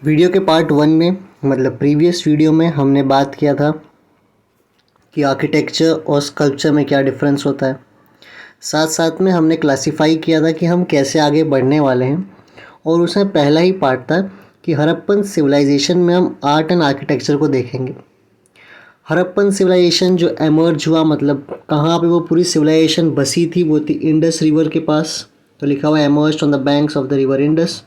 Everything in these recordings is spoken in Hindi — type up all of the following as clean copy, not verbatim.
वीडियो के पार्ट 1 में मतलब प्रीवियस वीडियो में हमने बात किया था कि आर्किटेक्चर और स्कल्पचर में क्या डिफरेंस होता है। साथ साथ में हमने क्लासिफाई किया था कि हम कैसे आगे बढ़ने वाले हैं, और उसमें पहला ही पार्ट था कि हड़प्पन सिविलाइजेशन में हम आर्ट एंड आर्किटेक्चर को देखेंगे। हड़प्पन सिविलाइजेशन जो एमर्ज हुआ, मतलब कहाँ पे वो पूरी सिविलाइजेशन बसी थी, वो थी इंडस रिवर के पास। तो लिखा हुआ emerge on the banks of the river Indus,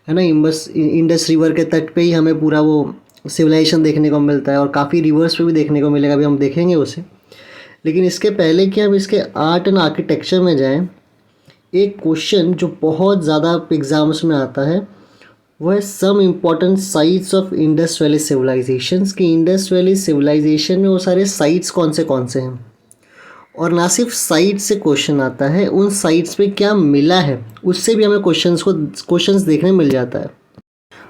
है ना। इंडस रिवर के तट पे ही हमें पूरा वो सिविलाइजेशन देखने को मिलता है, और काफ़ी रिवर्स पे भी देखने को मिलेगा, अभी हम देखेंगे उसे। लेकिन इसके पहले कि हम इसके आर्ट एंड आर्किटेक्चर में जाएं, एक क्वेश्चन जो बहुत ज़्यादा एग्जाम्स में आता है वो है some important sites of Indus valley civilizations. कि इंडस वैली सिविलाइजेशन में वो सारे साइट्स कौन से हैं, और ना सिर्फ साइट्स से क्वेश्चन आता है, उन साइट्स पे क्या मिला है उससे भी हमें क्वेश्चंस देखने मिल जाता है।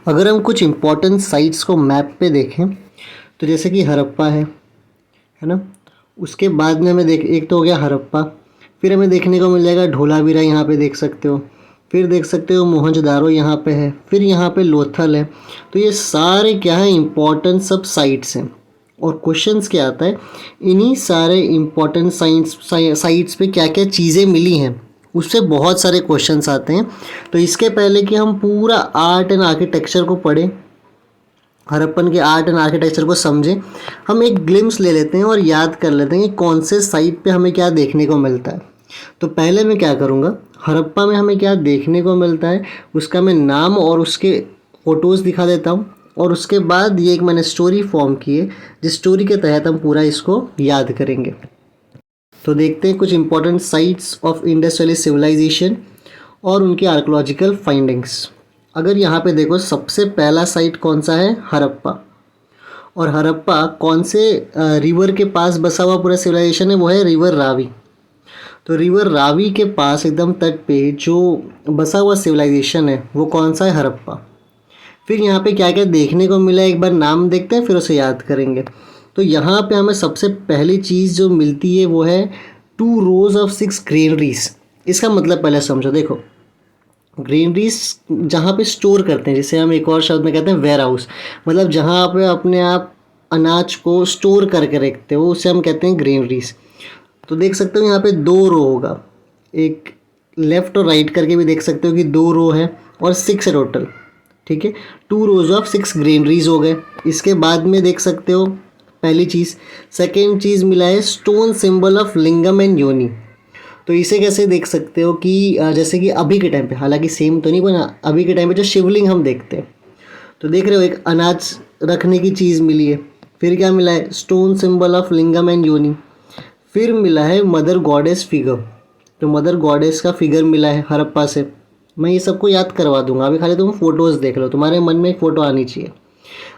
अगर हम कुछ इम्पोर्टेंट साइट्स को मैप पे देखें तो जैसे कि हड़प्पा है ना। उसके बाद में हमें एक तो हो गया हड़प्पा, फिर हमें देखने को मिल जाएगा धोलावीरा, यहाँ पे देख सकते हो। फिर देख सकते हो मोहनजोदारो यहाँ पे है, फिर यहाँ पे लोथल है। तो ये सारे क्या है, इम्पोर्टेंट सब साइट्स हैं। और क्वेश्चंस क्या आता है, इन्हीं सारे इम्पोर्टेंट साइट्स पे क्या क्या चीज़ें मिली हैं, उससे बहुत सारे क्वेश्चंस आते हैं। तो इसके पहले कि हम पूरा आर्ट एंड आर्किटेक्चर को पढ़ें, हड़प्पन के आर्ट एंड आर्किटेक्चर को समझें, हम एक ग्लिम्स ले लेते हैं और याद कर लेते हैं कि कौन से साइट पे हमें क्या देखने को मिलता है। तो पहले मैं क्या करूँगा, हड़प्पा में हमें क्या देखने को मिलता है उसका मैं नाम और उसके फ़ोटोज़ दिखा देता हूँ, और उसके बाद ये एक मैंने स्टोरी फॉर्म की है, जिस स्टोरी के तहत हम पूरा इसको याद करेंगे। तो देखते हैं कुछ important sites of Indus valley civilization और उनकी आर्कोलॉजिकल फाइंडिंग्स। अगर यहाँ पे देखो, सबसे पहला साइट कौन सा है, हड़प्पा। और हड़प्पा कौन से रिवर के पास बसा हुआ पूरा सिविलाइजेशन है, वो है रिवर रावी। तो रिवर रावी के पास एकदम तट पे जो बसा हुआ सिविलाइजेशन है वो कौन सा है, हड़प्पा। फिर यहाँ पे क्या क्या देखने को मिला, एक बार नाम देखते हैं फिर उसे याद करेंगे। तो यहाँ पे हमें सबसे पहली चीज़ जो मिलती है वो है 2 rows of 6 ग्रेनरीज। इसका मतलब पहले समझो। देखो, ग्रेनरीज जहाँ पे स्टोर करते हैं, जिसे हम एक और शब्द में कहते हैं वेयर हाउस, मतलब जहाँ पे अपने आप अनाज को स्टोर करके रखते हो, उसे हम कहते हैं ग्रेनरीज। तो देख सकते हो यहाँ पे 2 रो होगा, एक लेफ़्ट और राइट करके भी देख सकते हो कि 2 रो है, और 6 है टोटल। ठीक है, 2 rows of 6 ग्रेनरीज हो गए। इसके बाद में देख सकते हो पहली चीज़। सेकेंड चीज़ मिला है stone symbol of lingam and योनि। तो इसे कैसे देख सकते हो कि जैसे कि अभी के टाइम पे, हालांकि सेम तो नहीं बना, अभी के टाइम पे जो शिवलिंग हम देखते हैं, तो देख रहे हो एक अनाज रखने की चीज़ मिली है। फिर क्या मिला है, stone symbol of lingam and yoni. फिर मिला है मदर गॉडेस फिगर। तो मदर गॉडेस का फिगर मिला है हड़प्पा से। मैं ये सबको याद करवा दूंगा, अभी खाली तुम फोटोज़ देख लो, तुम्हारे मन में एक फ़ोटो आनी चाहिए।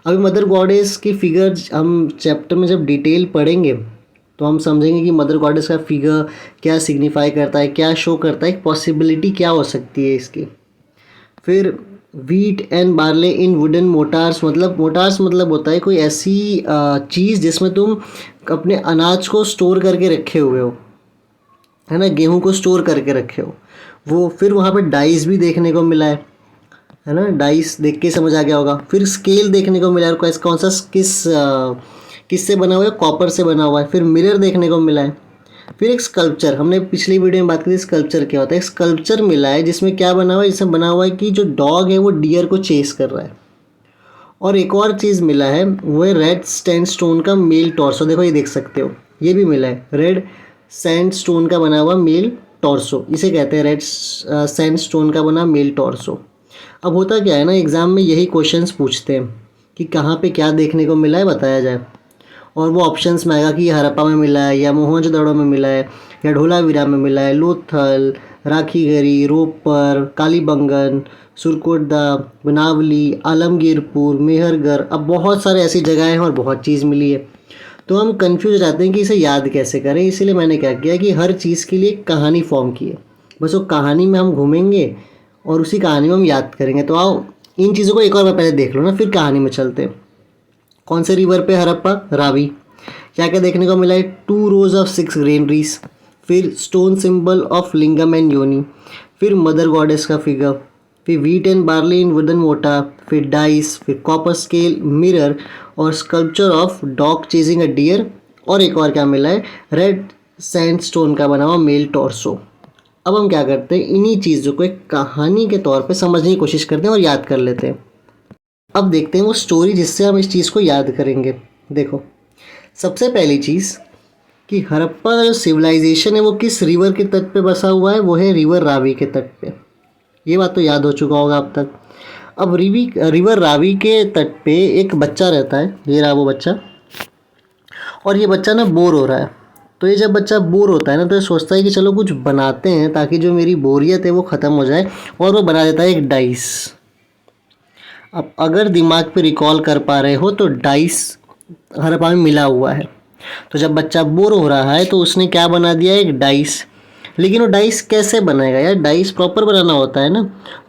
अभी मदर गॉडेस की फिगर हम चैप्टर में जब डिटेल पढ़ेंगे तो हम समझेंगे कि मदर गॉडेस का फिगर क्या सिग्निफाई करता है, क्या शो करता है, एक पॉसिबिलिटी क्या हो सकती है इसकी। फिर wheat and barley in wooden motors, मतलब मोटार्स मतलब होता है कोई ऐसी चीज़ जिसमें तुम अपने अनाज को स्टोर करके रखे हुए हो, है ना, गेहूं को स्टोर करके रखे हो वो। फिर वहाँ पे डाइस भी देखने को मिला है ना, डाइस देख के समझ आ गया होगा। फिर स्केल देखने को मिला है, कौन सा किससे बना हुआ है, कॉपर से बना हुआ है। फिर मिरर देखने को मिला है। फिर एक स्कल्पचर, हमने पिछली वीडियो में बात की थी स्कल्पचर क्या होता है। एक स्कल्पचर मिला है जिसमें क्या बना हुआ है, जिसमें बना हुआ है कि जो डॉग है वो डियर को चेस कर रहा है। और एक और चीज़ मिला है, वो है रेड सैंडस्टोन का मेल टॉर्सो। देखो ये देख सकते हो, ये भी मिला है, रेड सैंडस्टोन का बना हुआ मेल टॉर्सो, इसे कहते हैं रेड सैंडस्टोन का बना मेल टॉर्सो। अब होता क्या है ना, एग्ज़ाम में यही क्वेश्चंस पूछते हैं कि कहाँ पे क्या देखने को मिला है, बताया जाए। और वो ऑप्शंस में आएगा कि ये हड़प्पा में मिला है, या मोहनजोदड़ो में मिला है, या धोलावीरा में मिला है, लोथल, राखीगढ़ी, रोपर, कालीबंगन, सुरकोटदा, बनावली, आलमगीरपुर, मेहरगढ़। अब बहुत सारे ऐसी जगहें हैं और बहुत चीज़ मिली है, तो हम कंफ्यूज हो जाते हैं कि इसे याद कैसे करें। इसीलिए मैंने क्या किया कि हर चीज़ के लिए एक कहानी फॉर्म की है, बस वो कहानी में हम घूमेंगे और उसी कहानी में हम याद करेंगे। तो आओ इन चीज़ों को एक और बार पहले देख लो ना, फिर कहानी में चलते हैं। कौन से रिवर पे, हड़प्पा, रावी। क्या क्या देखने को मिला है, 2 rows of 6 ग्रेनरीज। फिर stone symbol of lingam and yoni. फिर मदर गॉडेस का फिगर। फिर wheat and barley in wooden mortar, फिर डाइस, फिर कॉपर स्केल, मिरर और sculpture of dog chasing a deer, और एक और क्या मिला है, रेड सैंडस्टोन का बना हुआ मेल टॉर्सो। अब हम क्या करते हैं, इन्हीं चीज़ों को एक कहानी के तौर पे समझने की कोशिश करते हैं और याद कर लेते हैं। अब देखते हैं वो स्टोरी जिससे हम इस चीज़ को याद करेंगे। देखो, सबसे पहली चीज़ कि हड़प्पा का जो सिविलाइजेशन है वो किस रिवर के तट पे बसा हुआ है, वो है रिवर रावी के तट पे। ये बात तो याद हो चुका होगा अब तक। अब रिवर रावी के तट पे एक बच्चा रहता है, ये रहा वो बच्चा, और ये बच्चा ना बोर हो रहा है। तो ये जब बच्चा बोर होता है ना, तो ये सोचता है कि चलो कुछ बनाते हैं ताकि जो मेरी बोरियत है वो ख़त्म हो जाए, और वो बना देता है एक डाइस। अब अगर दिमाग पे रिकॉल कर पा रहे हो तो डाइस हड़प्पा में मिला हुआ है। तो जब बच्चा बोर हो रहा है तो उसने क्या बना दिया, एक डाइस। लेकिन वो डाइस कैसे बनाएगा यार, डाइस प्रॉपर बनाना होता है ना।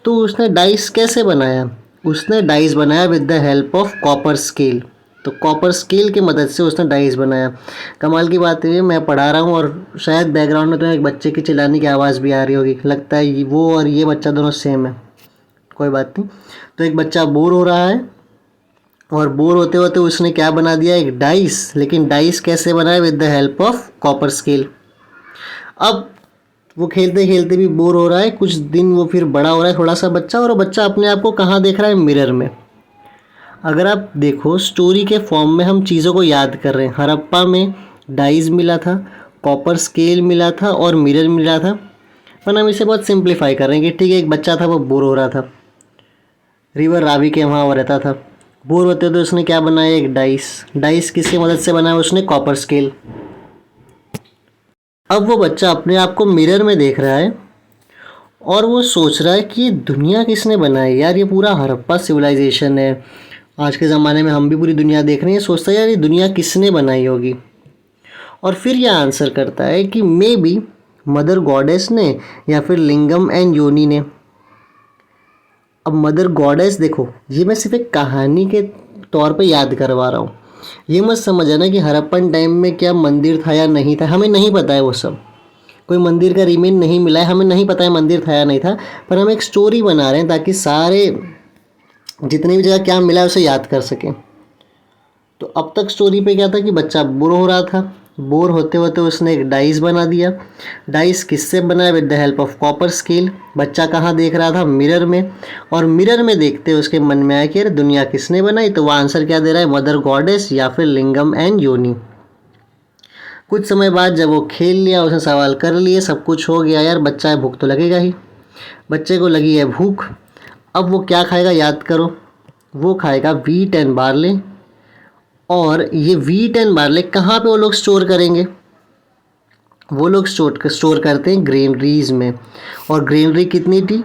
तो उसने डाइस कैसे बनाया, उसने डाइस बनाया with the help of copper scale. तो कॉपर स्केल की मदद से उसने डाइस बनाया। कमाल की बात है, मैं पढ़ा रहा हूँ और शायद बैकग्राउंड में तो एक बच्चे की चिल्लाने की आवाज़ भी आ रही होगी। लगता है वो और ये बच्चा दोनों सेम है, कोई बात नहीं। तो एक बच्चा बोर हो रहा है, और बोर होते होते उसने क्या बना दिया, एक डाइस। लेकिन डाइस कैसे बनाया, with the help of copper scale. अब वो खेलते खेलते भी बोर हो रहा है, कुछ दिन वो फिर बड़ा हो रहा है थोड़ा सा बच्चा, और वो बच्चा अपने आप को कहाँ देख रहा है, मिरर में। अगर आप देखो स्टोरी के फॉर्म में हम चीज़ों को याद कर रहे हैं। हड़प्पा में डाइस मिला था, कॉपर स्केल मिला था और मिरर मिला था। पर हम इसे बहुत सिंप्लीफाई कर रहे हैं कि ठीक है, एक बच्चा था वो बोर हो रहा था, रिवर रावी के वहाँ वो रहता था, बोर होते तो उसने क्या बनाया, एक डाइस। डाइस किसकी मदद से बनाया, उसने कॉपर स्केल। अब वो बच्चा अपने आप को मिरर में देख रहा है और वो सोच रहा है कि ये दुनिया किसने बनाई यार, ये पूरा हड़प्पा सिविलाइजेशन है, आज के ज़माने में हम भी पूरी दुनिया देख रहे हैं। सोचता है यार ये दुनिया किसने बनाई होगी। और फिर यह आंसर करता है कि मे बी मदर गॉडेस ने, या फिर लिंगम एंड योनी ने। अब मदर गॉडेस देखो, ये मैं सिर्फ एक कहानी के तौर पे याद करवा रहा हूँ। ये मत समझ आना कि हड़प्पन टाइम में क्या मंदिर था या नहीं था, हमें नहीं पता है वो सब। कोई मंदिर का रिमेन नहीं मिला है, हमें नहीं पता है मंदिर था या नहीं था। पर हम एक स्टोरी बना रहे हैं ताकि सारे जितनी भी जगह क्या मिला है उसे याद कर सकें। तो अब तक स्टोरी पे क्या था कि बच्चा बोर हो रहा था, बोर होते होते उसने एक डाइस बना दिया। डाइस किससे बनाया, with the help of copper scale. बच्चा कहाँ देख रहा था, मिरर में। और मिरर में देखते उसके मन में आया कि अरे दुनिया किसने बनाई, तो वो आंसर क्या दे रहा है, मदर गॉडेस या फिर लिंगम एंड योनी। कुछ समय बाद जब वो खेल लिया, उसने सवाल कर लिए, सब कुछ हो गया, यार बच्चा है भूख तो लगेगा ही। बच्चे को लगी है भूख। अब वो क्या खाएगा, याद करो, वो खाएगा वीट एंड बार्ले। और ये वीट एंड बार्ले कहाँ पे वो लोग स्टोर करेंगे, वो लोग स्टोर करते हैं ग्रेनरीज में। और ग्रेनरी कितनी थी,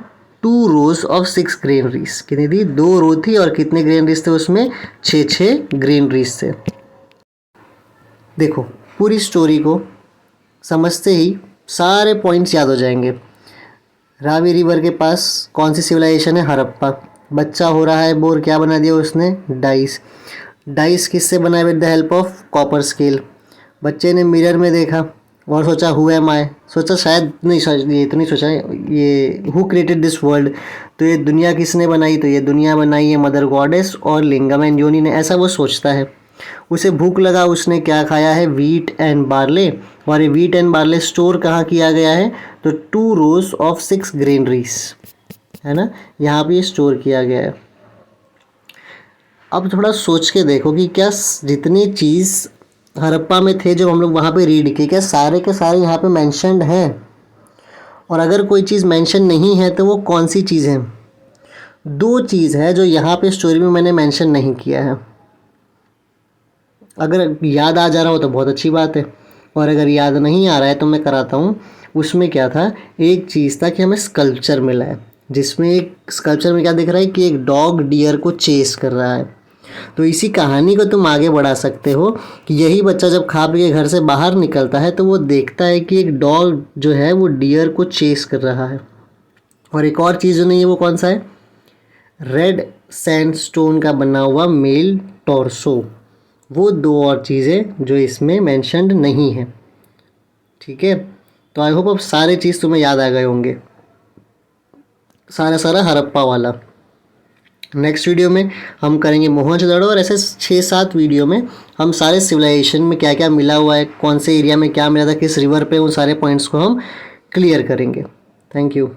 2 रोज ऑफ 6 ग्रेनरीज। कितनी थी, 2 रो थी, और कितने ग्रेनरीज थे उसमें, 6 ग्रेनरीज थे। देखो पूरी स्टोरी को समझते ही सारे पॉइंट्स याद हो जाएंगे। रावी रिवर के पास कौन सी सिविलाइजेशन है, हड़प्पा। बच्चा हो रहा है बोर, क्या बना दिया उसने, डाइस। डाइस किससे बनाया, with the help of copper scale. बच्चे ने मिरर में देखा और सोचा हु एम आई, सोचा शायद नहीं, ये तो नहीं सोचा, ये हु क्रिएटेड दिस वर्ल्ड, तो ये दुनिया किसने बनाई, तो ये दुनिया बनाई है मदर गॉडेस और लिंगम एंड योनी ने, ऐसा वो सोचता है। उसे भूख लगा, उसने क्या खाया है, वीट एंड बार्ले। और ये वीट एंड बार्ले स्टोर कहाँ किया गया है, तो 2 रोज ऑफ 6 ग्रेनरीज है ना, यहाँ पे स्टोर किया गया है। अब थोड़ा सोच के देखो कि क्या जितनी चीज़ हड़प्पा में थे जो हम लोग वहाँ पे रीड किए, क्या सारे के सारे यहाँ पे मेंशन्ड हैं। और अगर कोई चीज़ मेंशन नहीं है तो वो कौन सी चीज़ है, 2 चीज़ है जो यहाँ पे स्टोरी में मैंने मेंशन नहीं किया है। अगर याद आ जा रहा हो तो बहुत अच्छी बात है, और अगर याद नहीं आ रहा है तो मैं कराता हूँ। उसमें क्या था, एक चीज़ था कि हमें स्कल्पचर मिला है, जिसमें एक स्कल्पचर में क्या दिख रहा है कि एक डॉग डियर को चेस कर रहा है। तो इसी कहानी को तुम आगे बढ़ा सकते हो कि यही बच्चा जब खा पी के घर से बाहर निकलता है तो वो देखता है कि एक डॉग जो है वो डियर को चेस कर रहा है। और एक और चीज़ जो नहीं है वो कौन सा है, रेड सैंडस्टोन का बना हुआ मेल टॉर्सो। वो 2 और चीज़ें जो इसमें मेंशन्ड नहीं है। ठीक है, तो आई होप अब सारे चीज़ तुम्हें याद आ गए होंगे। सारा हड़प्पा वाला। नेक्स्ट वीडियो में हम करेंगे मोहनजोदड़ो, और ऐसे 6-7 वीडियो में हम सारे सिविलाइजेशन में क्या क्या मिला हुआ है, कौन से एरिया में क्या मिला था, किस रिवर पे, उन सारे पॉइंट्स को हम क्लियर करेंगे। Thank you.